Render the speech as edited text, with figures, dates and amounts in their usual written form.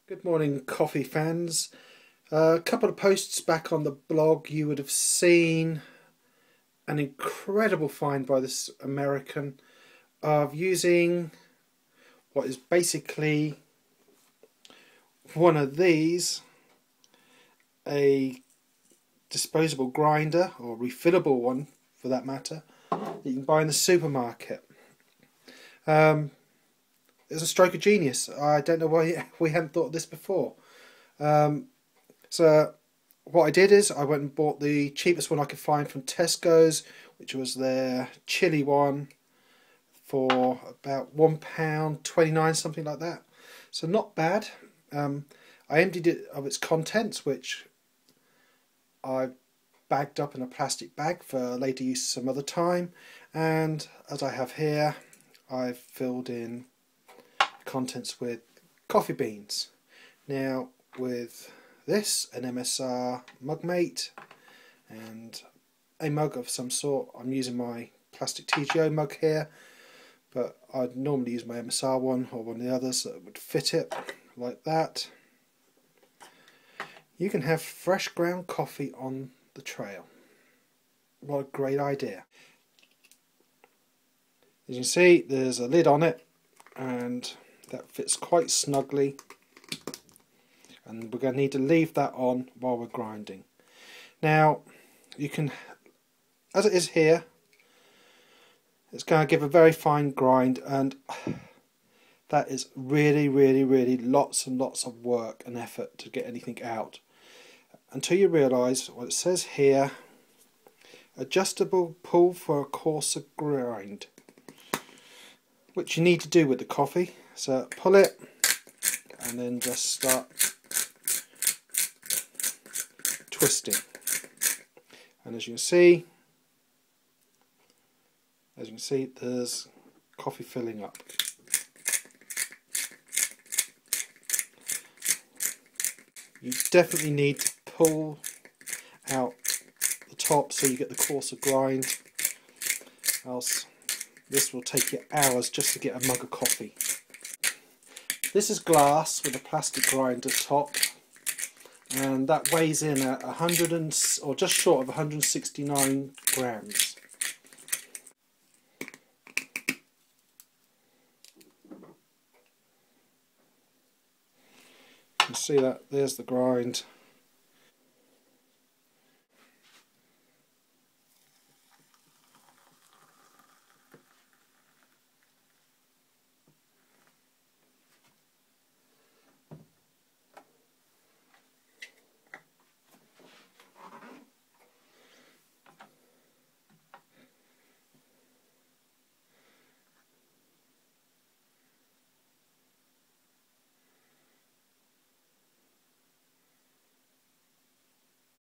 Good morning, coffee fans. A couple of posts back on the blog you would have seen an incredible find by this American of using what is basically one of these, a disposable grinder, or refillable one for that matter, that you can buy in the supermarket. It's a stroke of genius. I don't know why we hadn't thought of this before. So what I did is I went and bought the cheapest one I could find from Tesco's, which was their chili one, for about £1.29, something like that. So not bad. I emptied it of its contents, which I bagged up in a plastic bag for later use some other time, and as I have here, I've filled in contents with coffee beans. Now with this, an MSR Mugmate and a mug of some sort. I'm using my plastic TGO mug here, but I'd normally use my MSR one or one of the others that would fit it, like that. You can have fresh ground coffee on the trail. What a great idea. As you can see, there's a lid on it, and that fits quite snugly, and we're going to need to leave that on while we're grinding. Now you can, as it is here, it's going to give a very fine grind, and that is really lots and lots of work and effort to get anything out, until you realise what it says here: adjustable pull for a coarser grind, which you need to do with the coffee. So pull it and then just start twisting, and as you can see there's coffee filling up. You definitely need to pull out the top so you get the coarser grind, else this will take you hours just to get a mug of coffee. This is glass with a plastic grinder top, and that weighs in at 100 or just short of 169 grams. You can see that there's the grind.